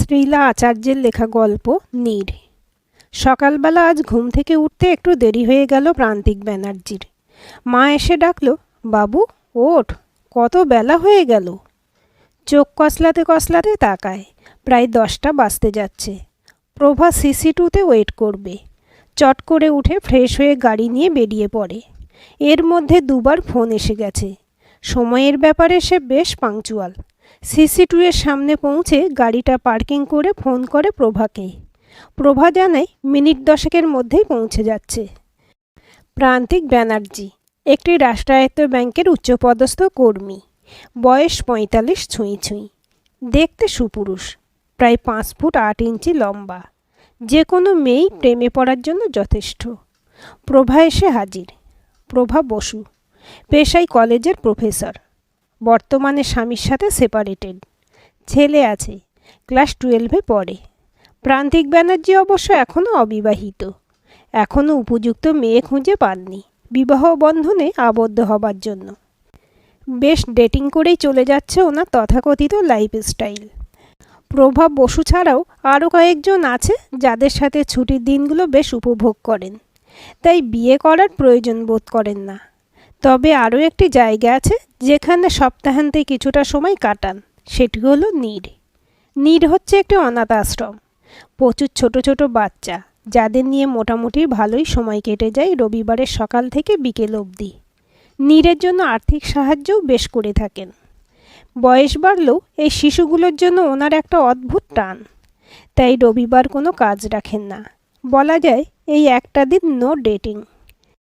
শ্রীলা আচার্যের লেখা গল্প নীড়। সকালবেলা আজ ঘুম থেকে উঠতে একটু দেরি হয়ে গেল প্রান্তিক ব্যানার্জির। মা এসে ডাকল, বাবু ওঠ, কত বেলা হয়ে গেল। চোখ কসলাতে কসলাতে তাকায়, প্রায় 10টা বাজতে যাচ্ছে। প্রভা সিসি2তে ওয়েট করবে। চট করে উঠে ফ্রেশ হয়ে গাড়ি নিয়ে বেরিয়ে পড়ে। এর মধ্যে দুবার ফোন এসে গেছে। সময়ের ব্যাপারে সে বেশ পাংচুয়াল। সিসি2 এর সামনে পৌঁছে গাড়িটা পার্কিং করে ফোন করে প্রভাকে। প্রভা জানায় মিনিট 10-এর মধ্যেই পৌঁছে যাচ্ছে। প্রান্তিক ব্যানার্জি একটি রাষ্ট্রায়ত্ত ব্যাংকের উচ্চপদস্থ কর্মী, বয়স 45 ছুঁই ছুঁই, দেখতে সুপুরুষ, প্রায় 5 ফুট 8 ইঞ্চি লম্বা। যে কোনো মেয়েই প্রেমে পড়ার জন্য যথেষ্ট। প্রভা এসে হাজির। প্রভা বসু, পেশায় কলেজের প্রফেসর, বর্তমানে স্বামীর সাথে সেপারেটেড। ছেলে আছে, ক্লাস 12-এ পড়ে। প্রান্তিক ব্যানার্জি অবশ্য এখনও অবিবাহিত, এখনও উপযুক্ত মেয়ে খুঁজে পাননি বিবাহ বন্ধনে আবদ্ধ হবার জন্য। বেশ ডেটিং করেই চলে যাচ্ছে ওনার তথাকথিত লাইফস্টাইল। প্রভা বসু ছাড়াও আরও কয়েকজন আছে যাদের সাথে ছুটির দিনগুলো বেশ উপভোগ করেন, তাই বিয়ে করার প্রয়োজন বোধ করেন না। তবে আরও একটি জায়গা আছে যেখানে সপ্তাহান্তে কিছুটা সময় কাটান, সেটি হলো নীড়। নীড় হচ্ছে একটি অনাথ আশ্রম। প্রচুর ছোট ছোট বাচ্চা, যাদের নিয়ে মোটামুটি ভালোই সময় কেটে যায় রবিবারের সকাল থেকে বিকেল অবধি। নীড়ের জন্য আর্থিক সাহায্যও বেশ করে থাকেন। বয়স বাড়লেও এই শিশুগুলোর জন্য ওনার একটা অদ্ভুত টান, তাই রবিবার কোনো কাজ রাখেন না। বলা যায় এই একটা দিন নো ডেটিং।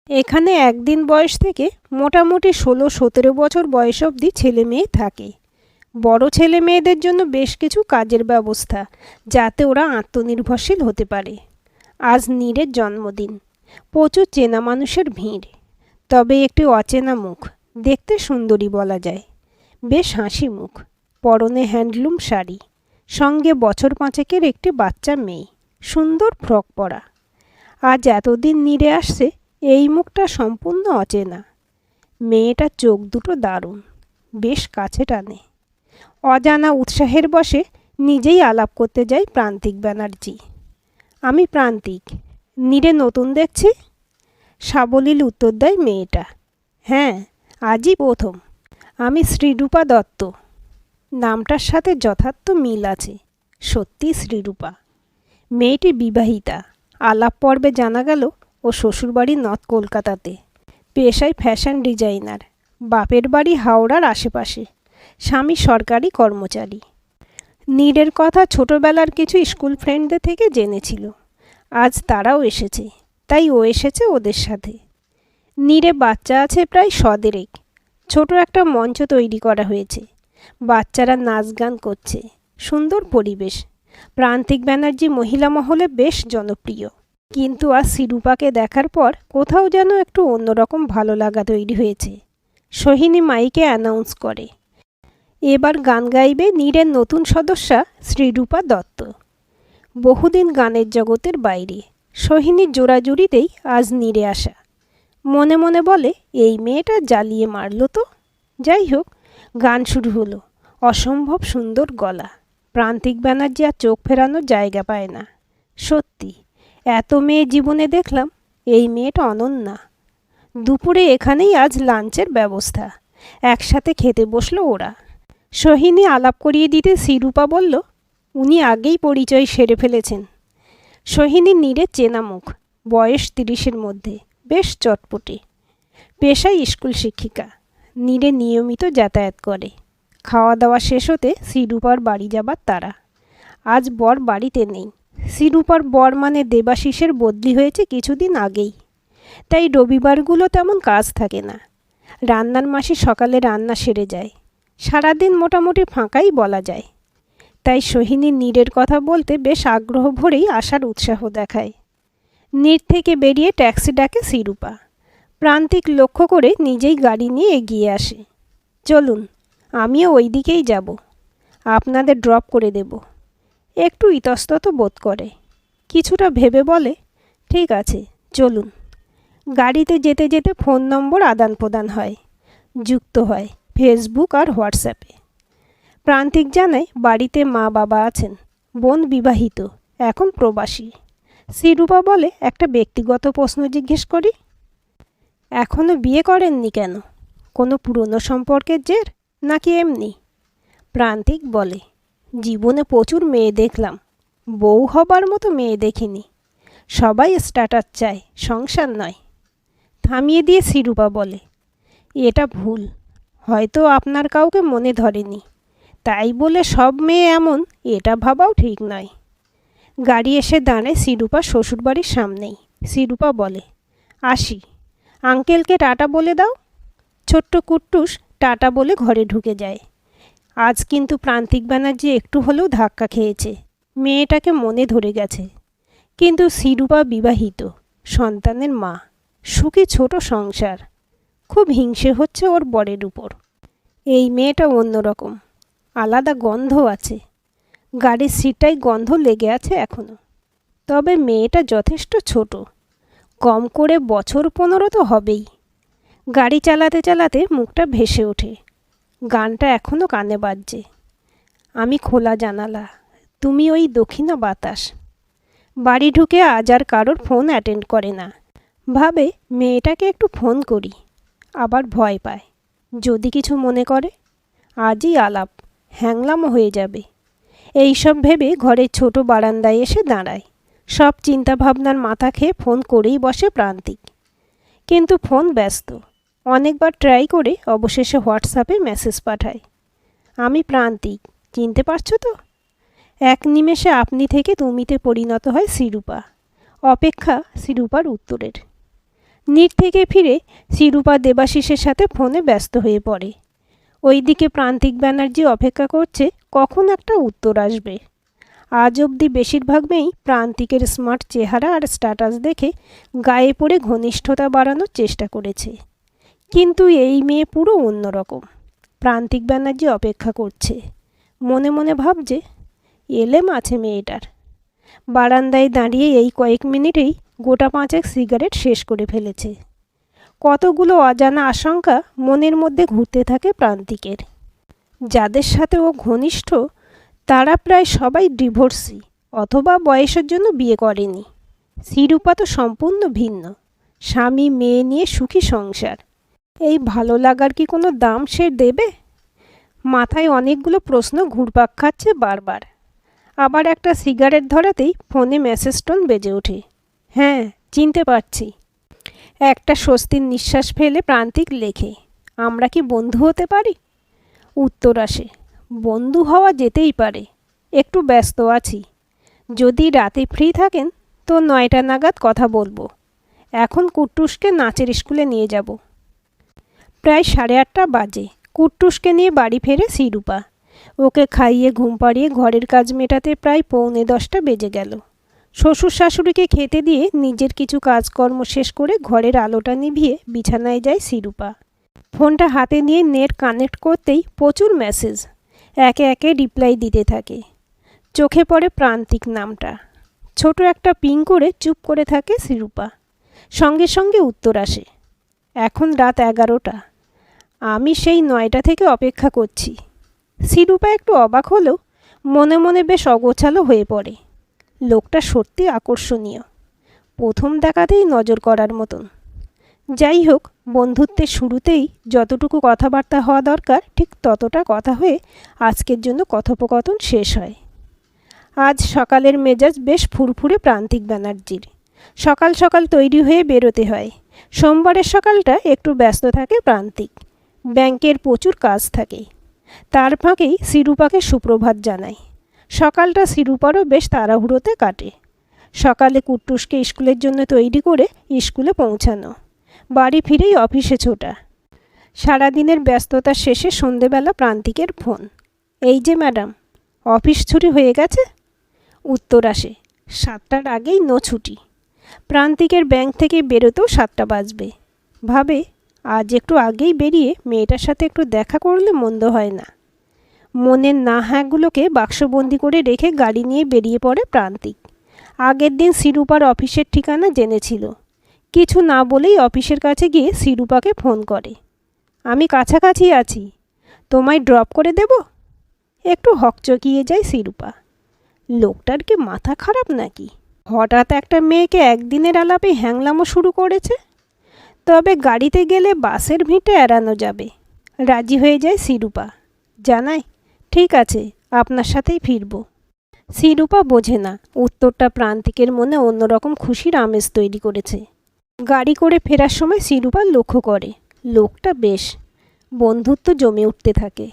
এখানে একদিন বয়স থেকে মোটামুটি 16-17 বছর বয়স অবধি ছেলে মেয়ে থাকে। বড় ছেলে মেয়েদের জন্য বেশ কিছু কাজের ব্যবস্থা, যাতে ওরা আত্মনির্ভরশীল হতে পারে। আজ নীড়ের জন্মদিন, প্রচুর চেনা মানুষের ভিড়। তবে একটি অচেনা মুখ, দেখতে সুন্দরী বলা যায়, বেশ হাসি মুখ, পরনে হ্যান্ডলুম শাড়ি, সঙ্গে বছর 5-এর একটি বাচ্চা মেয়ে, সুন্দর ফ্রক পরা। আজ এতদিন নীড়ে আসছে, এই মুখটা সম্পূর্ণ অচেনা। মেয়েটার চোখ দুটো দারুণ, বেশ কাছে টানে। অজানা উৎসাহের বশে নিজেই আলাপ করতে যায় প্রান্তিক ব্যানার্জি। আমি প্রান্তিক, নীড়ে নতুন দেখছি। সাবলীল উত্তর দেয় মেয়েটা। হ্যাঁ, আজই প্রথম। আমি শ্রীরূপা দত্ত। নামটার সাথে যথার্থ মিল আছে, সত্যি শ্রীরূপা। মেয়েটি বিবাহিতা। আলাপ পর্বে জানা গেল ও শ্বশুরবাড়ি নর্থ কলকাতাতে, পেশায় ফ্যাশন ডিজাইনার, বাপের বাড়ি হাওড়ার আশেপাশে, স্বামী সরকারি কর্মচারী। নীড়ের কথা ছোটবেলার কিছু স্কুল ফ্রেন্ডদের থেকে জেনেছিল। আজ তারাও এসেছে, তাই ও এসেছে ওদের সাথে। নীড়ে বাচ্চা আছে প্রায় 100 ছোট একটা মঞ্চ তৈরি করা হয়েছে। বাচ্চারা নাচ গান করছে, সুন্দর পরিবেশ। প্রান্তিক ব্যানার্জি মহিলা মহলে বেশ জনপ্রিয়। কিন্তু আজ শ্রীরূপাকে দেখার পর কোথাও যেন একটু অন্যরকম ভালো লাগা তৈরি হয়েছে। সোহিনী মাইকে অ্যানাউন্স করে, এবার গান গাইবে নীড়ের নতুন সদস্যা শ্রীরূপা দত্ত। বহুদিন গানের জগতের বাইরে, সোহিনীর জোড়াজুড়িতেই আজ নীড়ে আসা। মনে মনে বলে, এই মেয়েটা জ্বালিয়ে মারল তো। যাই হোক, গান শুরু হলো। অসম্ভব সুন্দর গলা। প্রান্তিক ব্যানার্জি আর চোখ ফেরানোর জায়গা পায় না। সত্যি, এত মেয়ে জীবনে দেখলাম, এই মেয়েটা অনন্যা। দুপুরে এখানেই আজ লাঞ্চের ব্যবস্থা। একসাথে খেতে বসলো ওরা। সোহিনী আলাপ করিয়ে দিতে শ্রীরূপা বলল, উনি আগেই পরিচয় সেরে ফেলেছেন। সোহিনী নীড়ের চেনা মুখ, বয়স 30-এর মধ্যে, বেশ চটপটে। পেশায় স্কুল শিক্ষিকা। নীড়ে নিয়মিত যাতায়াত করে। খাওয়া দাওয়া শেষ হতে শ্রীরূপার বাড়ি যাবার তারা। আজ বর বাড়িতে নেই। শ্রীরূপার বর মানে দেবাশিসের বদলি হয়েছে কিছুদিন আগেই, তাই রবিবারগুলো তেমন কাজ থাকে না। রান্নার মাসি সকালে রান্না সেরে যায়। সারাদিন মোটামুটি ফাঁকাই বলা যায়। তাই সোহিনী নীড়ের কথা বলতে বেশ আগ্রহ ভরেই আসার উৎসাহ দেখায়। নীড় থেকে বেরিয়ে ট্যাক্সি ডাকে শ্রীরূপা। প্রান্তিক লক্ষ্য করে নিজেই গাড়ি নিয়ে এগিয়ে আসে। চলুন, আমিও ওই দিকেই যাব, আপনাদের ড্রপ করে দেব। একটু ইতস্তত বোধ করে, কিছুটা ভেবে বলে, ঠিক আছে চলুন। গাড়িতে যেতে যেতে ফোন নম্বর আদান প্রদান হয়, যুক্ত হয় ফেসবুক আর হোয়াটসঅ্যাপে। প্রান্তিক জানায় বাড়িতে মা বাবা আছেন, বোন বিবাহিত, এখন প্রবাসী। শ্রীরূপা বলে, একটা ব্যক্তিগত প্রশ্ন জিজ্ঞেস করি? এখনও বিয়ে করেননি কেন? কোনো পুরনো সম্পর্কের জের নাকি এমনি? প্রান্তিক বলে, জীবনে প্রচুর মেয়ে দেখলাম, বউ হবার মতো মেয়ে দেখিনি। সবাই স্ট্যাটাস চায়, সংসার নয়। থামিয়ে দিয়ে শ্রীরূপা বলে, এটা ভুল। হয়তো আপনার কাউকে মনে ধরেনি, তাই বলে সব মেয়ে এমন এটা ভাবাও ঠিক নয়। গাড়ি এসে দাঁড়ায় শ্রীরূপার শ্বশুরবাড়ির সামনেই। শ্রীরূপা বলে, আসি, আঙ্কেলকে টাটা বলে দাও। ছোট্ট কুট্টুস টাটা বলে ঘরে ঢুকে যায়। আজ কিন্তু প্রান্তিক ব্যানার্জি একটু হলেও ধাক্কা খেয়েছে, মেয়েটাকে মনে ধরে গেছে। কিন্তু শ্রীরূপা বিবাহিত, সন্তানের মা, সুখী ছোট সংসার। খুব হিংসে হচ্ছে ওর বরের উপর। এই মেয়েটা অন্যরকম, আলাদা গন্ধ আছে। গাড়ির সিটটাই গন্ধ লেগে আছে এখনও। তবে মেয়েটা যথেষ্ট ছোট, কম করে বছর 15 তো হবেই। গাড়ি চালাতে চালাতে মুখটা ভেসে ওঠে। গানটা এখনও কানে বাজছে। আমি খোলা জানালা, তুমি ওই দক্ষিণা বাতাস। বাড়ি ঢুকে আজ আর কারোর ফোন অ্যাটেন্ড করে না। ভাবে মেয়েটাকে একটু ফোন করি, আবার ভয় পায় যদি কিছু মনে করে। আজই আলাপ, হ্যাংলামও হয়ে যাবে। এইসব ভেবে ঘরের ছোট বারান্দায় এসে দাঁড়ায়। সব চিন্তাভাবনার মাথা খেয়ে ফোন করেই বসে প্রান্তিক। কিন্তু ফোন ব্যস্ত। অনেকবার ট্রাই করে অবশেষে হোয়াটসঅ্যাপে মেসেজ পাঠায়, আমি প্রান্তিক, চিনতে পারছো তো? এক নিমেষে আপনি থেকে তুমিতে পরিণত হয় শ্রীরূপা। অপেক্ষা শ্রীরূপার উত্তরের। নিট থেকে ফিরে শ্রীরূপা দেবাশিসের সাথে ফোনে ব্যস্ত হয়ে পড়ে। ওইদিকে প্রান্তিক ব্যানার্জি অপেক্ষা করছে কখন একটা উত্তর আসবে। আজ অবধি বেশিরভাগ মেয়েই প্রান্তিকের স্মার্ট চেহারা আর স্ট্যাটাস দেখে গায়ে পড়ে ঘনিষ্ঠতা বাড়ানোর চেষ্টা করেছে। কিন্তু এই মেয়ে পুরো অন্যরকম। প্রান্তিক ব্যানার্জি অপেক্ষা করছে, মনে মনে ভাবছে এলেম আছে মেয়েটার। বারান্দায় দাঁড়িয়ে এই কয়েক মিনিটেই গোটা 5 সিগারেট শেষ করে ফেলেছে। কতগুলো অজানা আশঙ্কা মনের মধ্যে ঘুরতে থাকে প্রান্তিকের। যাদের সাথে ও ঘনিষ্ঠ তারা প্রায় সবাই ডিভোর্সি অথবা বয়সের জন্য বিয়ে করেনি। শ্রীরূপা তো সম্পূর্ণ ভিন্ন, স্বামী মেয়ে নিয়ে সুখী সংসার। এই ভালো লাগার কি কোনো দাম সে দেবে? মাথায় অনেকগুলো প্রশ্ন ঘুরপাক খাচ্ছে বারবার। আবার একটা সিগারেট ধরাতেই ফোনে মেসেজ টোন বেজে ওঠে। হ্যাঁ, চিনতে পারছি। একটা স্বস্তির নিঃশ্বাস ফেলে প্রান্তিক লেখে, আমরা কি বন্ধু হতে পারি? উত্তর আসে, বন্ধু হওয়া যেতেই পারে, একটু ব্যস্ত আছি। যদি রাতে ফ্রি থাকেন তো 9টা নাগাদ কথা বলবো। এখন কুট্টুসকে নাচের স্কুলে নিয়ে যাব। প্রায় 8:30 বাজে। কুট্টুসকে নিয়ে বাড়ি ফেরে শ্রীরূপা। ওকে খাইয়ে ঘুম পাড়িয়ে ঘরের কাজ মেটাতে প্রায় 9:45 বেজে গেল। শ্বশুর শাশুড়িকে খেতে দিয়ে নিজের কিছু কাজকর্ম শেষ করে ঘরের আলোটা নিভিয়ে বিছানায় যায় শ্রীরূপা। ফোনটা হাতে নিয়ে নেট কানেক্ট করতেই প্রচুর মেসেজ। একে একে রিপ্লাই দিতে থাকে। চোখে পড়ে প্রান্তিক নামটা। ছোট একটা পিং করে চুপ করে থাকে শ্রীরূপা। সঙ্গে সঙ্গে উত্তর আসে, এখন রাত 11টা, আমি সেই 9টা থেকে অপেক্ষা করছি। শ্রীরূপা একটু অবাক হলেও মনে মনে বেশ অগোছালো হয়ে পড়ে। লোকটা সত্যি আকর্ষণীয়, প্রথম দেখাতেই নজর করার মতন। যাই হোক, বন্ধুত্বের শুরুতেই যতটুকু কথাবার্তা হওয়া দরকার ঠিক ততটা কথা হয়ে আজকের জন্য কথোপকথন শেষ হয়। আজ সকালের মেজাজ বেশ ফুরফুরে প্রান্তিক ব্যানার্জির। সকাল সকাল তৈরি হয়ে বেরোতে হয়। সোমবারের সকালটা একটু ব্যস্ত থাকে প্রান্তিক। ব্যাংকের প্রচুর কাজ থাকে। তার ফাঁকেই শ্রীরূপাকে সুপ্রভাত জানায়। সকালটা শ্রীরূপারও বেশ তাড়াহুড়োতে কাটে। সকালে কুট্টুসকে স্কুলের জন্য তৈরি করে স্কুলে পৌঁছানো, বাড়ি ফিরেই অফিসে ছোটা। সারাদিনের ব্যস্ততার শেষে সন্ধেবেলা প্রান্তিকের ফোন, এই যে ম্যাডাম, অফিস ছুটি হয়ে গেছে? উত্তর আসে, 7টার আগেই নো ছুটি। প্রান্তিকের ব্যাংক থেকে বেরোতেও 7টা বাজবে। ভাবে আজ একটু আগেই বেরিয়ে মেয়েটার সাথে একটু দেখা করলে মন্দ হয় না। মনের না হ্যাঁগুলোকে বাক্সবন্দি করে রেখে গাড়ি নিয়ে বেরিয়ে পড়ে প্রান্তিক। আগের দিন শ্রীরূপার অফিসের ঠিকানা জেনেছিল। কিছু না বলেই অফিসের কাছে গিয়ে শ্রীরূপাকে ফোন করে, আমি কাছাকাছি আছি, তোমায় ড্রপ করে দেব? একটু হকচকিয়ে যায় শ্রীরূপা। লোকটার কি মাথা খারাপ নাকি? হঠাৎ একটা মেয়েকে একদিনের আলাপে হ্যাংলামো শুরু করেছে। তবে গাড়িতে গেলে বাসের ভিড়টা এড়ানো যাবে। রাজি হয়ে যায় শিরূপা। জানাই, ঠিক আছে, আপনার সাথেই ফিরব। শিরূপা বোঝে না উত্তরটা প্রান্তিকের মনে অন্যরকম খুশির আমেজ তৈরি করেছে। গাড়ি করে ফেরার সময় শিরূপা লক্ষ্য করে লোকটা বেশ বন্ধুত্ব জমে উঠতে থাকে।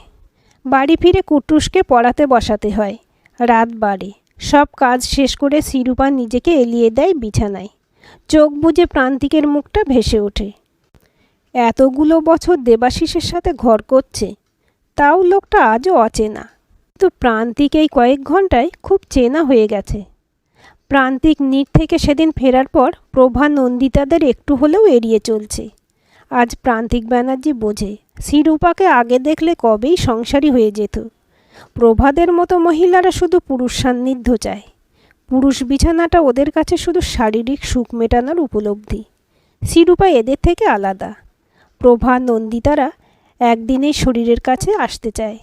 বাড়ি ফিরে কুট্টুসকে পড়াতে বসাতে হয়। রাত বাড়ে। সব কাজ শেষ করে শিরূপা নিজেকে এলিয়ে দেয় বিছানায়। চোখ বুজে প্রান্তিকের মুখটা ভেসে ওঠে। এতগুলো বছর দেবাশিসের সাথে ঘর করছে, তাও লোকটা আজও অচেনা। কিন্তু প্রান্তিক এই কয়েক ঘন্টায় খুব চেনা হয়ে গেছে। প্রান্তিক নিট থেকে সেদিন ফেরার পর প্রভা নন্দিতাদের একটু হলেও এড়িয়ে চলছে। আজ প্রান্তিক ব্যানার্জি বোঝে শিরূপাকে আগে দেখলে কবেই সংসারী হয়ে যেত। প্রভাদের মতো মহিলারা শুধু পুরুষ সান্নিধ্য চায়। পুরুষ বিছানাটা ওদের কাছে শুধু শারীরিক সুখ মেটানোর উপলব্ধি। শিরূপা এদের থেকে আলাদা। প্রভা নন্দিতারা একদিনেই শরীরের কাছে আসতে চায়।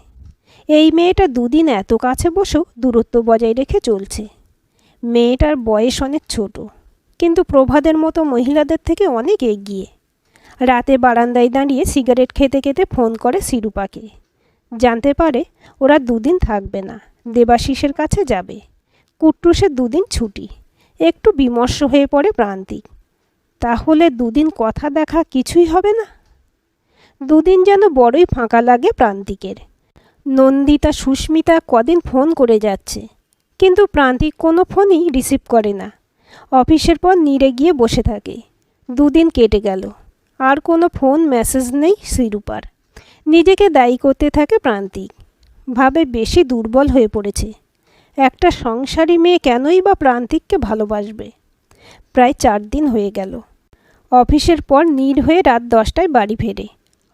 এই মেয়েটা দুদিন এত কাছে বসেও দূরত্ব বজায় রেখে চলছে। মেয়েটার বয়স অনেক ছোট, কিন্তু প্রভাদের মতো মহিলাদের থেকে অনেক এগিয়ে। রাতে বারান্দায় দাঁড়িয়ে সিগারেট খেতে খেতে ফোন করে শিরূপাকে। জানতে পারে ওরা দুদিন থাকবে না, দেবাশিসের কাছে যাবে। কুট্টুসের দুদিন ছুটি। একটু বিমর্ষ হয়ে পড়ে প্রান্তিক। তাহলে দুদিন কথা দেখা কিছুই হবে না? দুদিন যেন বড়ই ফাঁকা লাগে প্রান্তিকের। নন্দিতা সুস্মিতা কদিন ফোন করে যাচ্ছে, কিন্তু প্রান্তিক কোনো ফোনই রিসিভ করে না। অফিসের পর নিরে গিয়ে বসে থাকে। দুদিন কেটে গেল, আর কোনো ফোন মেসেজ নেই শিরূপার। নিজেকে দায়ী করতে থাকে প্রান্তিক। ভাবে বেশি দুর্বল হয়ে পড়েছে। একটা সংসারী মেয়ে কেনই বা প্রান্তিককে ভালোবাসবে? প্রায় 4 দিন হয়ে গেল। অফিসের পর নীর হয়ে রাত 10টায় বাড়ি ফেরে।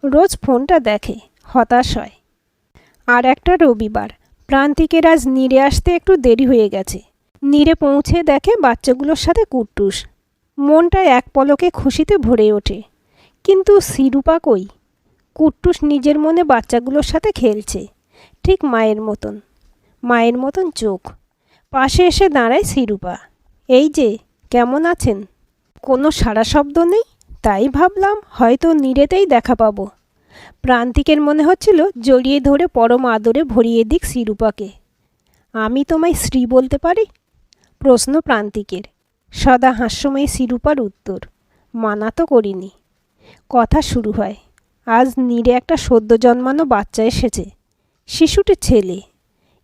রোজ ফোনটা দেখে, হতাশ হয়। আর একটা রবিবার। প্রান্তিকের আজ নীরে আসতে একটু দেরি হয়ে গেছে। নীরে পৌঁছে দেখে বাচ্চাগুলোর সাথে কুট্টুস। মনটা এক পলকে খুশিতে ভরে ওঠে। কিন্তু শিরূপা কই? কুট্টুস নিজের মনে বাচ্চাগুলোর সাথে খেলছে, ঠিক মায়ের মতন। মায়ের মতন চোখ। পাশে এসে দাঁড়ায় শিরূপা। এই যে, কেমন আছেন? কোনো সাড়া শব্দ নেই। তাই ভাবলাম হয়তো নীরেতেই দেখা পাবো। প্রান্তিকের মনে হচ্ছিল জড়িয়ে ধরে পরম আদরে ভরিয়ে দিক শিরূপাকে। আমি তোমায় শ্রী বলতে পারি? প্রশ্ন প্রান্তিকের। সদা হাস্যময়ী শিরূপার উত্তর, মানা তো করিনি। কথা শুরু হয়। আজ নীরে একটা সদ্য জন্মানো বাচ্চা এসেছে। শিশুটি ছেলে।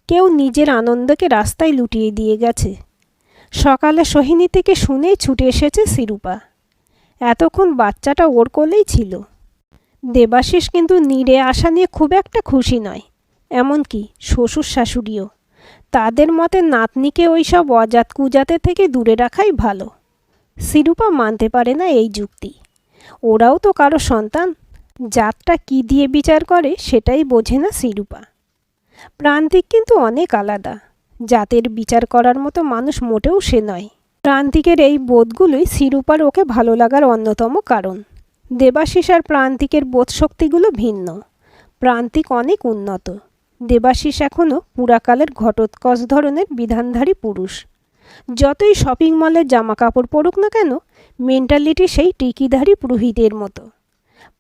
কেউ নিজের আনন্দকে রাস্তায় লুটিয়ে দিয়ে গেছে। সকালে সোহিনী থেকে শুনেই ছুটে এসেছে শিরূপা। এতক্ষণ বাচ্চাটা ওর কোলেই ছিল। দেবাশিস কিন্তু নীরে আসা নিয়ে খুব একটা খুশি নয়। এমনকি শ্বশুর শাশুড়িও। তাদের মতে নাতনিকে ওইসব অজাত কুজাতের থেকে দূরে রাখাই ভালো। শিরূপা মানতে পারে না এই যুক্তি। ওরাও তো কারো সন্তান। জাতটা কী দিয়ে বিচার করে সেটাই বোঝে না শিরূপা। প্রান্তিক কিন্তু অনেক আলাদা। জাতের বিচার করার মতো মানুষ মোটেও সে নয়। প্রান্তিকের এই বোধগুলোই শিরূপার ওকে ভালো লাগার অন্যতম কারণ। দেবাশিস আর প্রান্তিকের বোধশক্তিগুলো ভিন্ন। প্রান্তিক অনেক উন্নত। দেবাশিস এখনও পুরাকালের ঘটোৎকচ ধরনের বিধানধারী পুরুষ। যতই শপিং মলের জামা কাপড় পরুক না কেন, মেন্টালিটি সেই টিকিধারী পুরোহিতের মতো।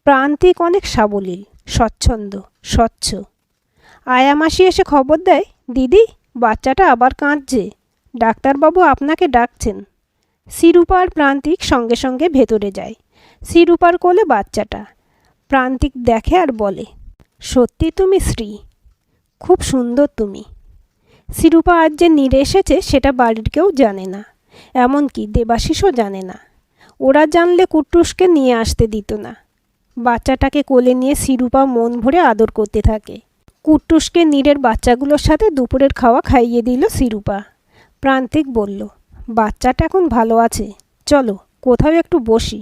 প্রান্তিক অনেক সাবলীল, স্বচ্ছন্দ, স্বচ্ছ। আয়ামাসি এসে খবর দেয়, দিদি, বাচ্চাটা আবার কাঁদছে, ডাক্তারবাবু আপনাকে ডাকছেন। শিরূপা আর প্রান্তিক সঙ্গে সঙ্গে ভেতরে যায়। শিরূপার কোলে বাচ্চাটা। প্রান্তিক দেখে আর বলে, সত্যি তুমি শ্রী, খুব সুন্দর তুমি। শিরূপা আজ যে নীরে এসেছে সেটা বাড়ির কেউ জানে না, এমনকি দেবাশিসও জানে না। ওরা জানলে কুট্টুসকে নিয়ে আসতে দিত না। বাচ্চাটাকে কোলে নিয়ে শিরূপা মন ভরে আদর করতে থাকে। কুট্টুসকে নীরের বাচ্চাগুলোর সাথে দুপুরের খাওয়া খাইয়ে দিল শিরূপা। প্রান্তিক বলল, বাচ্চাটা এখন ভালো আছে, চলো কোথাও একটু বসি।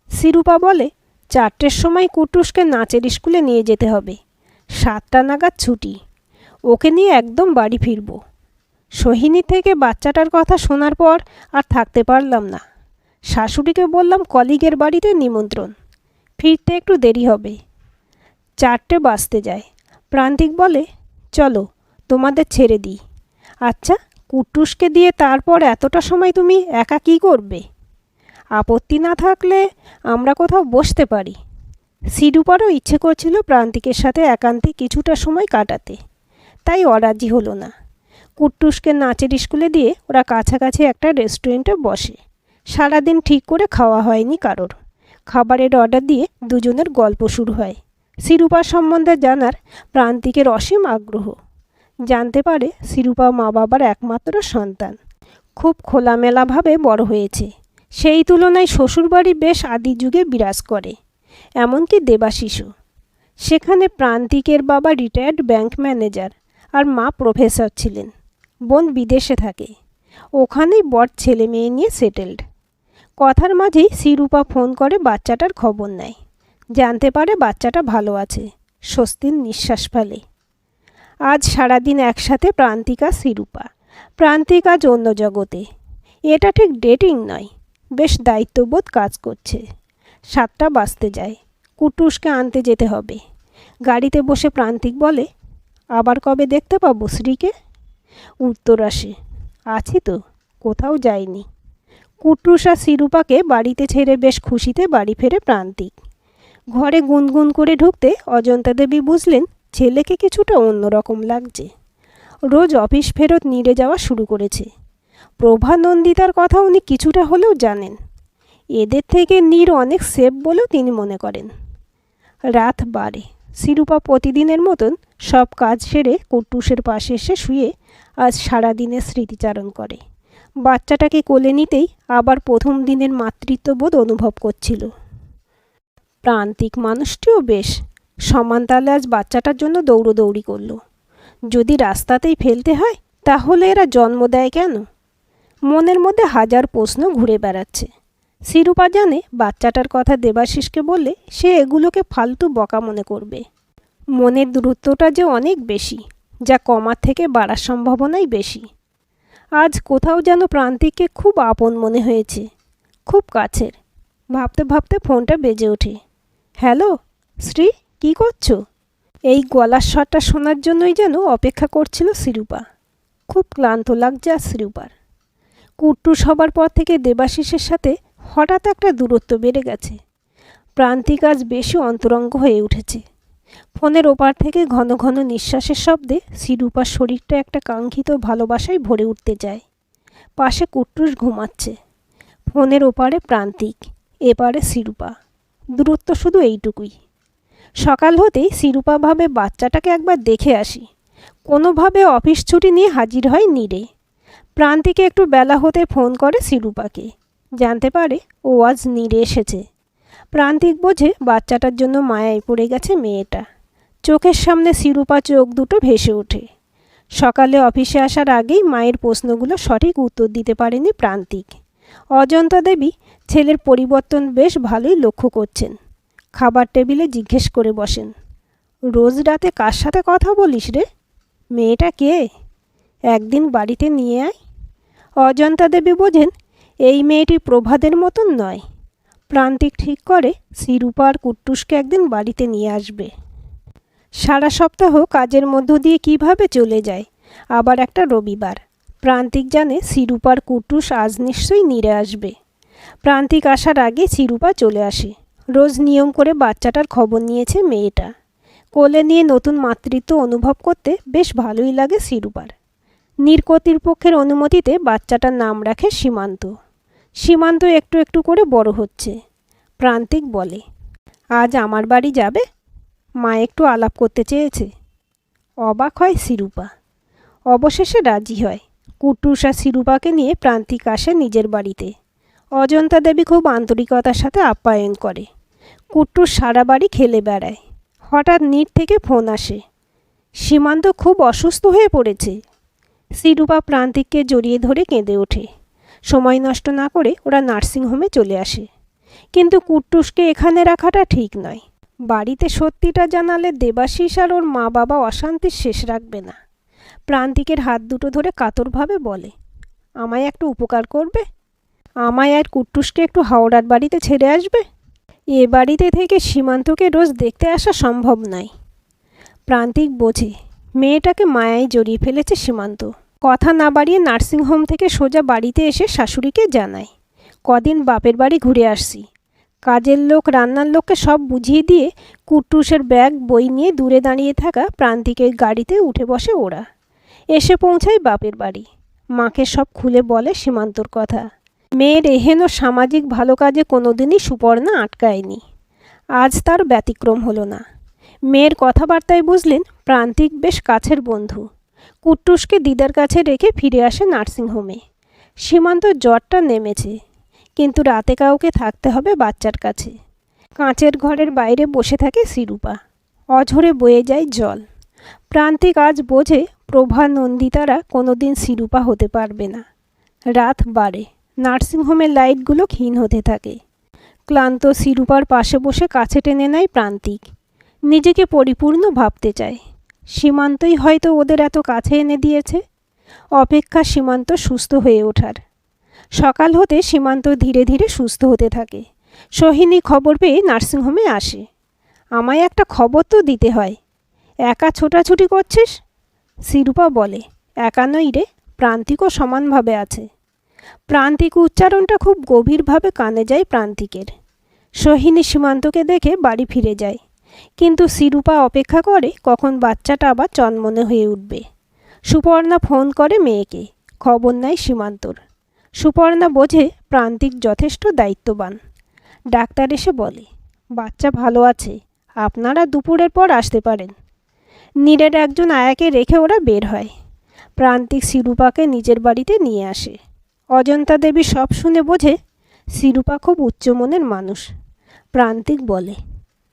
শিরূপা বলে, 4টের সময় কুট্টুসকে নাচের স্কুলে নিয়ে যেতে হবে। 7টা নাগাদ ছুটি। ওকে নিয়ে একদম বাড়ি ফিরব। সোহিনী থেকে বাচ্চাটার কথা শোনার পর আর থাকতে পারলাম না। শাশুড়িকে বললাম কলিগের বাড়িতে নিমন্ত্রণ, ফিরতে একটু দেরি হবে। 4টে বাজতে যায়। প্রান্তিক বলে, চলো তোমাদের ছেড়ে দিই। আচ্ছা, কুট্টুসকে দিয়ে তারপর এতটা সময় তুমি একা কী করবে? আপত্তি না থাকলে আমরা কোথাও বসতে পারি। সিরুপারও ইচ্ছে করছিল প্রান্তিকের সাথে একান্তে কিছুটা সময় কাটাতে, তাই অরাজি হলো না। কুট্টুসকে নাচের স্কুলে দিয়ে ওরা কাছাকাছি একটা রেস্টুরেন্টে বসে। সারাদিন ঠিক করে খাওয়া হয়নি কারোর। খাবারের অর্ডার দিয়ে দুজনের গল্প শুরু হয়। সিরুপার সম্বন্ধে জানার প্রান্তিকের অসীম আগ্রহ। জানতে পারে সিরুপা মা বাবার একমাত্র সন্তান, খুব খোলামেলাভাবে বড় হয়েছে। সেই তুলনায় শ্বশুরবাড়ি বেশ আদি যুগে বিরাজ করে, এমনকি দেবাশিসও। সেখানে প্রান্তিকের বাবা রিটায়ার্ড ব্যাংক ম্যানেজার আর মা প্রফেসর ছিলেন। বোন বিদেশে থাকে, ওখানেই বর ছেলে মেয়ে নিয়ে সেটেলড। কথার মাঝেই সিরুপা ফোন করে বাচ্চাটার খবর নেয়। জানতে পারে বাচ্চাটা ভালো আছে, স্বস্তির নিঃশ্বাস ফেলে। আজ সারাদিন একসাথে প্রান্তিক আর সিরুপা। প্রান্তিক আজ অন্য জগতে। এটা ঠিক ডেটিং নয়, বেশ দায়িত্ববোধ কাজ করছে। 7টা বাজতে যায়, কুট্টুসকে আনতে যেতে হবে। গাড়িতে বসে প্রান্তিক বলে, আবার কবে দেখতে পাবো শ্রীকে? উত্তর আসে, আছি তো, কোথাও যাইনি। কুট্টুস আর সিরুপাকে বাড়িতে ছেড়ে বেশ খুশিতে বাড়ি ফেরে প্রান্তিক। ঘরে গুনগুন করে ঢুকতে অজন্তা দেবী বুঝলেন ছেলেকে কিছুটা অন্যরকম লাগছে। রোজ অফিস ফেরত নিড়ে যাওয়া শুরু করেছে। প্রভা নন্দিতার কথা উনি কিছুটা হলেও জানেন। এদের থেকে নীর অনেক সেফ বলেও তিনি মনে করেন। রাত 12। সিরুপা প্রতিদিনের মতন সব কাজ সেরে কুট্টুসের পাশে এসে শুয়ে আজ সারাদিনের স্মৃতিচারণ করে। বাচ্চাটাকে কোলে নিতেই আবার প্রথম দিনের মাতৃত্ববোধ অনুভব করছিল। প্রান্তিক মানুষটিও বেশ সমান তালে আজ বাচ্চাটার জন্য দৌড়োদৌড়ি করল। যদি রাস্তাতেই ফেলতে হয় তাহলে এরা জন্ম দেয় কেন? মনের মধ্যে হাজার প্রশ্ন ঘুরে বেড়াচ্ছে। সিরুপা জানে বাচ্চাটার কথা দেবাশিসকে বললে সে এগুলোকে ফালতু বকা মনে করবে। মনের দূরত্বটা যে অনেক বেশি, যা কমার থেকে বাড়ার সম্ভাবনাই বেশি। আজ কোথাও যেন প্রান্তিককে খুব আপন মনে হয়েছে, খুব কাছের। ভাবতে ভাবতে ফোনটা বেজে ওঠে। হ্যালো শ্রী, কী করছো? এই গলার স্বরটা শোনার জন্যই যেন অপেক্ষা করছিল সিরুপা। খুব ক্লান্ত লাগছে আর সিরুপার। কুট্টুস হবার পর থেকে দেবাশিসের সাথে হঠাৎ একটা দূরত্ব বেড়ে গেছে। প্রান্তিক আজ বেশি অন্তরঙ্গ হয়ে উঠেছে। ফোনের ওপার থেকে ঘন ঘন নিঃশ্বাসের শব্দে সিরুপার শরীরটা একটা কাঙ্ক্ষিত ভালোবাসায় ভরে উঠতে যায়। পাশে কুট্টুস ঘুমাচ্ছে। ফোনের ওপারে প্রান্তিক, এপারে সিরুপা। দূরত্ব শুধু এইটুকুই। সকাল হতেই সিরুপা ভাবে বাচ্চাটাকে একবার দেখে আসি। কোনোভাবে অফিস ছুটি নিয়ে হাজির হয় নীরে। প্রান্তিকে একটু বেলা হতে ফোন করে সিরুপাকে। জানতে পারে ও আজ নীরে এসেছে। প্রান্তিক বোঝে বাচ্চাটার জন্য মায়ায় পড়ে গেছে মেয়েটা। চোখের সামনে সিরুপা চোখ দুটো ভেসে ওঠে। সকালে অফিসে আসার আগেই মায়ের প্রশ্নগুলো সঠিক উত্তর দিতে পারেনি প্রান্তিক। অজন্তা দেবী ছেলের পরিবর্তন বেশ ভালোই লক্ষ্য করছেন। খাবার টেবিলে জিজ্ঞেস করে বসেন, রোজ রাতে কার সাথে কথা বলিস রে? মেয়েটা কে? একদিন বাড়িতে নিয়ে আয়। অজন্তা দেবী বোঝেন এই মেয়েটি প্রভাদের মতন নয়। প্রান্তিক ঠিক করে সিরুপা আর কুট্টুসকে একদিন বাড়িতে নিয়ে আসবে। সারা সপ্তাহ কাজের মধ্য দিয়ে কিভাবে চলে যায়, আবার একটা রবিবার। প্রান্তিক জানে সিরুপার কুট্টুস আজ নিশ্চয়ই নিরে আসবে। প্রান্তিক আসার আগে সিরুপা চলে আসে। রোজ নিয়ম করে বাচ্চাটার খবর নিয়েছে মেয়েটা। কোলে নিয়ে নতুন মাতৃত্ব অনুভব করতে বেশ ভালোই লাগে সিরুপার। নীর কর্তৃপক্ষের অনুমতিতে বাচ্চাটার নাম রাখে সীমান্ত। সীমান্ত একটু একটু করে বড় হচ্ছে। প্রান্তিক বলে, আজ আমার বাড়ি যাবে? মা একটু আলাপ করতে চেয়েছে। অবাক হয় সিরুপা। অবশেষে রাজি হয়। কুট্টুস আর সিরুপাকে নিয়ে প্রান্তিক আসে নিজের বাড়িতে। অজন্তা দেবী খুব আন্তরিকতার সাথে আপ্যায়ন করে। কুট্টুস সারা বাড়ি খেলে বেড়ায়। হঠাৎ নীর থেকে ফোন আসে, সীমান্ত খুব অসুস্থ হয়ে পড়েছে। সিরুপা প্রান্তিককে জড়িয়ে ধরে কেঁদে ওঠে। সময় নষ্ট না করে ওরা নার্সিংহোমে চলে আসে। কিন্তু কুট্টুসকে এখানে রাখাটা ঠিক নয়। বাড়িতে সত্যিটা জানালে দেবাশিস আর ওর মা বাবা অশান্তির শেষ রাখবে না। প্রান্তিকের হাত দুটো ধরে কাতরভাবে বলে, আমায় একটু উপকার করবে? আমায় আর কুট্টুসকে একটু হাওড়ার বাড়িতে ছেড়ে আসবে? এ বাড়িতে থেকে সীমান্তকে রোজ দেখতে আসা সম্ভব নয়। প্রান্তিক বোঝে মেয়েটাকে মায়ায় জড়িয়ে ফেলেছে সীমান্ত। কথা না বাড়িয়ে নার্সিংহোম থেকে সোজা বাড়িতে এসে শাশুড়িকে জানায়, কদিন বাপের বাড়ি ঘুরে আসছি। কাজের লোক রান্নার লোককে সব বুঝিয়ে দিয়ে কুট্টুসের ব্যাগ বই নিয়ে দূরে দাঁড়িয়ে থাকা প্রান্তিকের গাড়িতে উঠে বসে ওরা। এসে পৌঁছায় বাপের বাড়ি। মাকে সব খুলে বলে সীমান্তর কথা। মেয়ের এহেন সামাজিক ভালো কাজে কোনোদিনই সুপর্ণা আটকায়নি। আজ তার ব্যতিক্রম হলো না। মেয়ের কথাবার্তায় বুঝলেন প্রান্তিক বেশ কাছের বন্ধু। কুট্টুসকে দিদার কাছে রেখে ফিরে আসে নার্সিংহোমে। সীমান্তর জ্বরটা নেমেছে, কিন্তু রাতে কাউকে থাকতে হবে বাচ্চার কাছে। কাঁচের ঘরের বাইরে বসে থাকে শিরূপা। অঝরে বয়ে যায় জল। প্রান্তিক আজ বোঝে প্রভা নন্দিতারা কোনোদিন শিরূপা হতে পারবে না। রাত বাড়ে। নার্সিংহোমের লাইটগুলো ক্ষীণ হতে থাকে। ক্লান্ত শিরূপার পাশে বসে কাছে টেনে নেয় প্রান্তিক। নিজেকে পরিপূর্ণ ভাবতে চায়। সীমান্তই হয়তো ওদের এত কাছে এনে দিয়েছে। অপেক্ষা সীমান্ত সুস্থ হয়ে ওঠার। সকাল হতে সীমান্ত ধীরে ধীরে সুস্থ হতে থাকে। সোহিনী খবর পেয়ে নার্সিংহোমে আসে। আমায় একটা খবর তো দিতে হয়। একা ছোটাছুটি করছিস? শিরূপা বলে, একা নই রে, প্রান্তিকও সমানভাবে আছে। প্রান্তিক উচ্চারণটা খুব গভীরভাবে কানে যায় প্রান্তিকের। সোহিনী সীমান্তকে দেখে বাড়ি ফিরে যায়, কিন্তু শিরূপা অপেক্ষা করে কখন বাচ্চাটা আবার চনমনে হয়ে উঠবে। সুপর্ণা ফোন করে মেয়েকে, খবর নেয় সীমান্তর। সুপর্ণা বোঝে প্রান্তিক যথেষ্ট দায়িত্ববান। ডাক্তার এসে বলে, বাচ্চা ভালো আছে, আপনারা দুপুরের পর আসতে পারেন। নীরের একজন আয়াকে রেখে ওরা বের হয়। প্রান্তিক শিরূপাকে নিজের বাড়িতে নিয়ে আসে। অজন্তা দেবী সব শুনে বোঝে শিরূপা খুব উচ্চমনের মানুষ। প্রান্তিক বলে,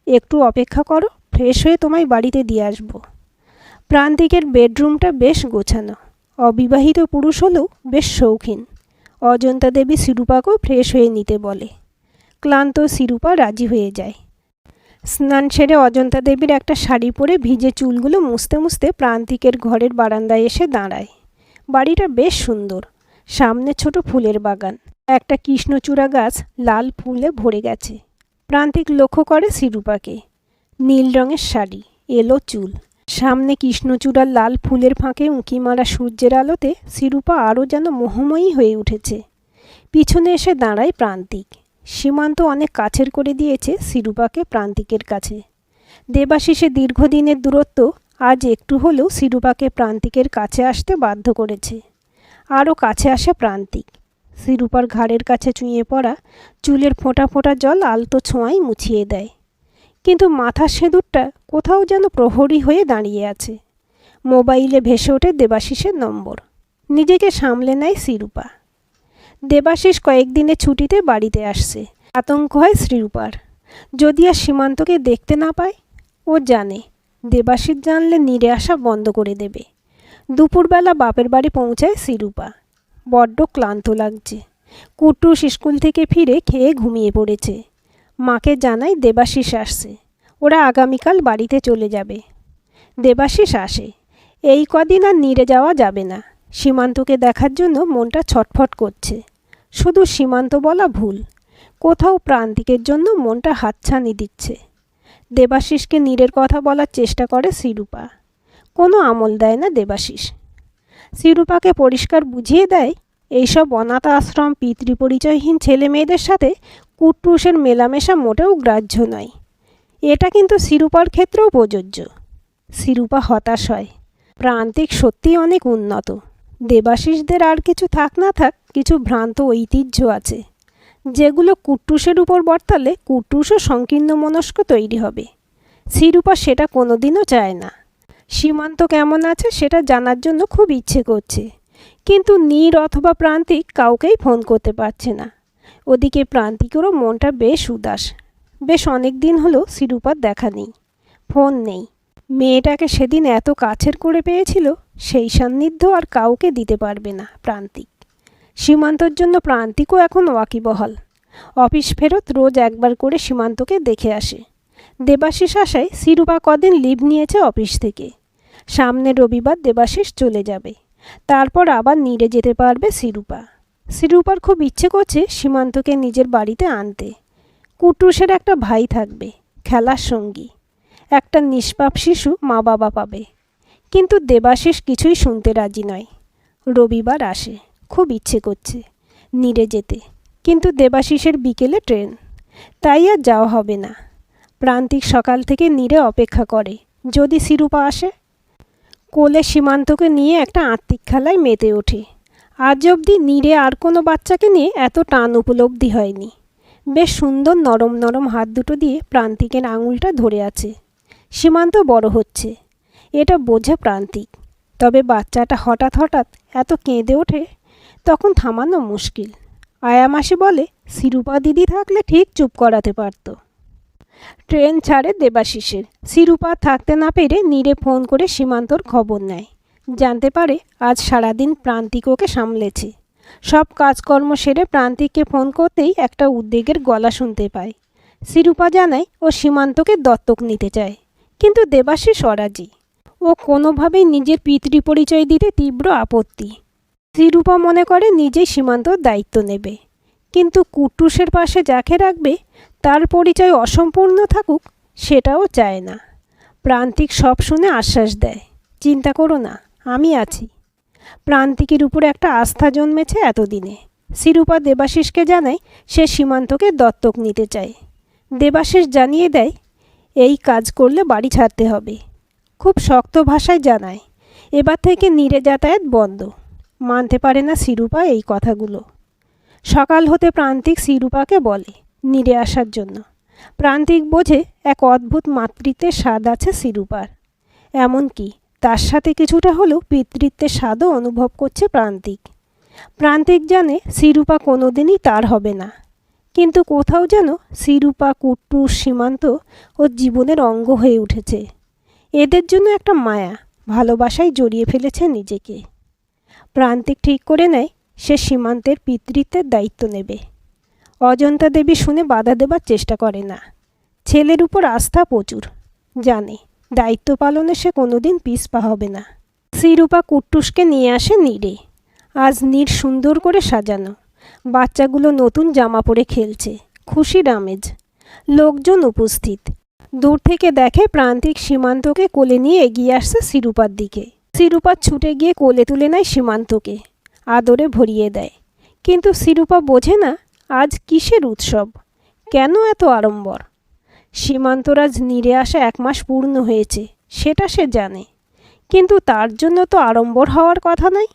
একটু অপেক্ষা করো, ফ্রেশ হয়ে তোমায় বাড়িতে দিয়ে আসবো। প্রান্তিকের বেডরুমটা বেশ গোছানো। অবিবাহিত পুরুষ হলেও বেশ শৌখিন। অজন্তা দেবী শিরূপাকেও ফ্রেশ হয়ে নিতে বলে। ক্লান্ত শিরূপা রাজি হয়ে যায়। স্নান সেরে অজন্তা দেবীর একটা শাড়ি পরে ভিজে চুলগুলো মুছতে মুছতে প্রান্তিকের ঘরের বারান্দায় এসে দাঁড়ায়। বাড়িটা বেশ সুন্দর। সামনে ছোট ফুলের বাগান। একটা কৃষ্ণচূড়া গাছ লাল ফুলে ভরে গেছে। প্রান্তিক লক্ষ্য করে শিরূপাকে। নীল রঙের শাড়ি, এলো চুল। সামনে কৃষ্ণচূড়ার লাল ফুলের ফাঁকে উঁকি মারা সূর্যের আলোতে শিরূপা আরও যেন মোহময়ী হয়ে উঠেছে। পিছনে এসে দাঁড়ায় প্রান্তিক। সীমান্ত অনেক কাছের করে দিয়েছে শিরূপাকে প্রান্তিকের কাছে। দেবাশিসের দীর্ঘদিনের দূরত্ব আজ একটু হলেও শিরূপাকে প্রান্তিকের কাছে আসতে বাধ্য করেছে। আরও কাছে আসে প্রান্তিক। শিরূপার ঘাড়ের কাছে চুঁয়ে পড়া চুলের ফোঁটা ফোঁটা জল আলতো ছোঁয়ায় মুছিয়ে দেয়। কিন্তু মাথার সিঁদুরটা কোথাও যেন প্রহরী হয়ে দাঁড়িয়ে আছে। মোবাইলে ভেসে ওঠে দেবাশিসের নম্বর। নিজেকে সামলে নেয় শিরূপা। দেবাশিস কয়েকদিনের ছুটিতে বাড়িতে আসছে। আতঙ্ক হয় শিরূপার, যদি আর সীমান্তকে দেখতে না পায়। ও জানে দেবাশিস জানলে নীরে আসা বন্ধ করে দেবে। দুপুরবেলা বাপের বাড়ি পৌঁছায় শিরূপা। বড্ড ক্লান্ত লাগছে। কুট্টুস স্কুল থেকে ফিরে খেয়ে ঘুমিয়ে পড়েছে। মাকে জানায় দেবাশিস আসছে, ওরা আগামীকাল বাড়িতে চলে যাবে। দেবাশিস আসে। এই কদিন আর নীরে যাওয়া যাবে না। সীমান্তকে দেখার জন্য মনটা ছটফট করছে। শুধু সীমান্ত বলা ভুল, কোথাও প্রান্তিকের জন্য মনটা হাতছানি দিচ্ছে। দেবাশিসকে নীরের কথা বলার চেষ্টা করে শিরূপা। কোনো আমল দেয় না দেবাশিস। শিরূপাকে পরিষ্কার বুঝিয়ে দেয়, এইসব অনাথ আশ্রম পিতৃপরিচয়হীন ছেলে মেয়েদের সাথে কুট্টুসের মেলামেশা মোটেও গ্রাহ্য নয়। এটা কিন্তু শিরূপার ক্ষেত্রেও প্রযোজ্য। শিরূপা হতাশ হয়। প্রান্তিক সত্যিই অনেক উন্নত। দেবাশিসদের আর কিছু থাক না থাক কিছু ভ্রান্ত ঐতিহ্য আছে, যেগুলো কুট্টুসের উপর বর্তালে কুট্টুসও সংকীর্ণ মনস্ক তৈরি হবে। শিরূপা সেটা কোনোদিনও চায় না। সীমান্ত কেমন আছে সেটা জানার জন্য খুব ইচ্ছে করছে, কিন্তু নীর অথবা প্রান্তিক কাউকেই ফোন করতে পারছে না। ওদিকে প্রান্তিকেরও মনটা বেশ উদাস। বেশ অনেক দিন হলো শিরূপার দেখা নেই, ফোন নেই। মেয়েটাকে সেদিন এত কাছের করে পেয়েছিল, সেই সান্নিধ্য আর কাউকে দিতে পারবে না প্রান্তিক। সীমান্তর জন্য প্রান্তিকও এখন ওয়াকিবহাল। অফিস ফেরত রোজ একবার করে সীমান্তকে দেখে আসে। দেবাশিস আশায় শিরূপা কদিন লিভ নিয়েছে অফিস থেকে। সামনের রবিবার দেবাশিস চলে যাবে। তারপর আবার নীরে যেতে পারবে শিরূপা। শিরূপার খুব ইচ্ছে করছে সীমান্তকে নিজের বাড়িতে আনতে। কুট্টুসের একটা ভাই থাকবে, খেলার সঙ্গী। একটা নিষ্পাপ শিশু মা বাবা পাবে। কিন্তু দেবাশিস কিছুই শুনতে রাজি নয়। রবিবার আসে, খুব ইচ্ছে করছে নীরে যেতে, কিন্তু দেবাশিসের বিকেলে ট্রেন, তাই আর যাওয়া হবে না। প্রান্তিক সকাল থেকে নীরে অপেক্ষা করে যদি শিরূপা আসে। কোলে সীমান্তকে নিয়ে একটা আত্মিক খেলায় মেতে ওঠে। আজ অবধি নীরে আর কোনো বাচ্চাকে নিয়ে এত টান উপলব্ধি হয়নি। বেশ সুন্দর নরম নরম হাত দুটো দিয়ে প্রান্তিকের আঙুলটা ধরে আছে। সীমান্ত বড় হচ্ছে, এটা বোঝে প্রান্তিক। তবে বাচ্চাটা হঠাৎ হঠাৎ এত কেঁদে ওঠে, তখন থামানো মুশকিল। আয়া মাসি বলে শিরূপা দিদি থাকলে ঠিক চুপ করাতে পারত। ট্রেন ছাড়ে দেবাশিসের। শিরূপা থাকতে না পেরে নীরে ফোন করে সীমান্তর খবর নেয়। জানতে পারে আজ সারাদিন প্রান্তিক ওকে সামলেছে। সব কাজকর্ম সেরে প্রান্তিককে ফোন করতেই একটা উদ্বেগের গলা শুনতে পায়। শিরূপা জানায় ও সীমান্তকে দত্তক নিতে চায়, কিন্তু দেবাশিস অরাজি। ও কোনোভাবেই নিজের পিতৃ পরিচয় দিতে তীব্র আপত্তি। শিরূপা মনে করে নিজেই সীমান্তর দায়িত্ব নেবে, কিন্তু কুট্টুসের পাশে যাকে রাখবে তার পরিচয় অসম্পূর্ণ থাকুক সেটাও চায় না। প্রান্তিক সব শুনে আশ্বাস দেয়, চিন্তা করো না, আমি আছি। প্রান্তিকের উপর একটা আস্থা জন্মেছে এতদিনে। শিরূপা দেবাশিসকে জানায় সে সীমান্তকে দত্তক নিতে চায়। দেবাশিস জানিয়ে দেয় এই কাজ করলে বাড়ি ছাড়তে হবে। খুব শক্ত ভাষায় জানায় এবার থেকে নীরে যাতায়াত বন্ধ। মানতে পারে না শিরূপা এই কথাগুলো। সকাল হতে প্রান্তিক শিরূপাকে বলে নীরে আসার জন্য। প্রান্তিক বোঝে এক অদ্ভুত মাতৃত্বের স্বাদ আছে শিরূপার। এমনকি তার সাথে কিছুটা হলেও পিতৃত্বের স্বাদও অনুভব করছে প্রান্তিক। প্রান্তিক জানে শিরূপা কোনোদিনই তার হবে না, কিন্তু কোথাও যেন শিরূপা, কুট্টুস, সীমান্ত ওর জীবনের অঙ্গ হয়ে উঠেছে। এদের জন্য একটা মায়া, ভালোবাসায় জড়িয়ে ফেলেছে নিজেকে। প্রান্তিক ঠিক করে নেয় সে সীমান্তের পিতৃত্বের দায়িত্ব নেবে। অজন্তা দেবী শুনে বাধা দেবার চেষ্টা করে না। ছেলের উপর আস্থা প্রচুর, জানে দায়িত্ব পালনে সে কোনোদিন পিছপা হবে না। শিরূপা কুট্টুসকে নিয়ে আসে নীরে। আজ নীর সুন্দর করে সাজানো। বাচ্চাগুলো নতুন জামা পরে খেলছে, খুশির আমেজ। লোকজন উপস্থিত। দূর থেকে দেখে প্রান্তিক সীমান্তকে কোলে নিয়ে এগিয়ে আসছে শিরূপার দিকে। শিরূপা ছুটে গিয়ে কোলে তুলে নেয় সীমান্তকে, আদরে ভরিয়ে দেয়। কিন্তু শিরূপা বোঝে না আজ কিসের উৎসব, কেন এত আড়ম্বর। সীমান্তরাজ নীরে আসা 1 মাস পূর্ণ হয়েছে, সেটা সে জানে, কিন্তু তার জন্য তো আড়ম্বর হওয়ার কথা নয়।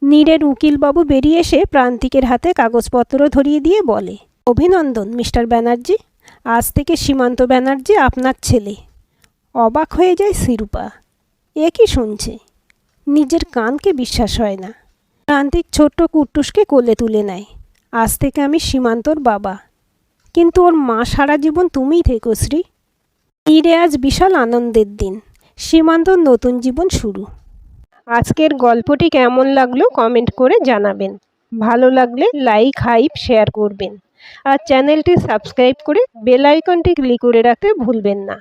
নীরের উকিলবাবু বেরিয়ে এসে প্রান্তিকের হাতে কাগজপত্র ধরিয়ে দিয়ে বলে, অভিনন্দন মিস্টার ব্যানার্জি, আজ থেকে সীমান্ত ব্যানার্জি আপনার ছেলে। অবাক হয়ে যায় শিরূপা, এ কি শুনছে, নিজের কানকে বিশ্বাস হয় না। প্রান্তিক ছোট্ট কুট্টুসকে কোলে তুলে নেয়। আজ থেকে আমি সীমান্তর বাবা, কিন্তু ওর মা সারা জীবন তুমিই থেকো শ্রী। নীরে আজ বিশাল আনন্দের দিন, সীমান্তর নতুন জীবন শুরু। আজকের গল্পটি কেমন লাগলো কমেন্ট করে জানাবেন। ভালো লাগলে লাইক, হাইপ, শেয়ার করবেন। আর চ্যানেলটি সাবস্ক্রাইব করে বেল আইকনটি ক্লিক করে রাখতে ভুলবেন না।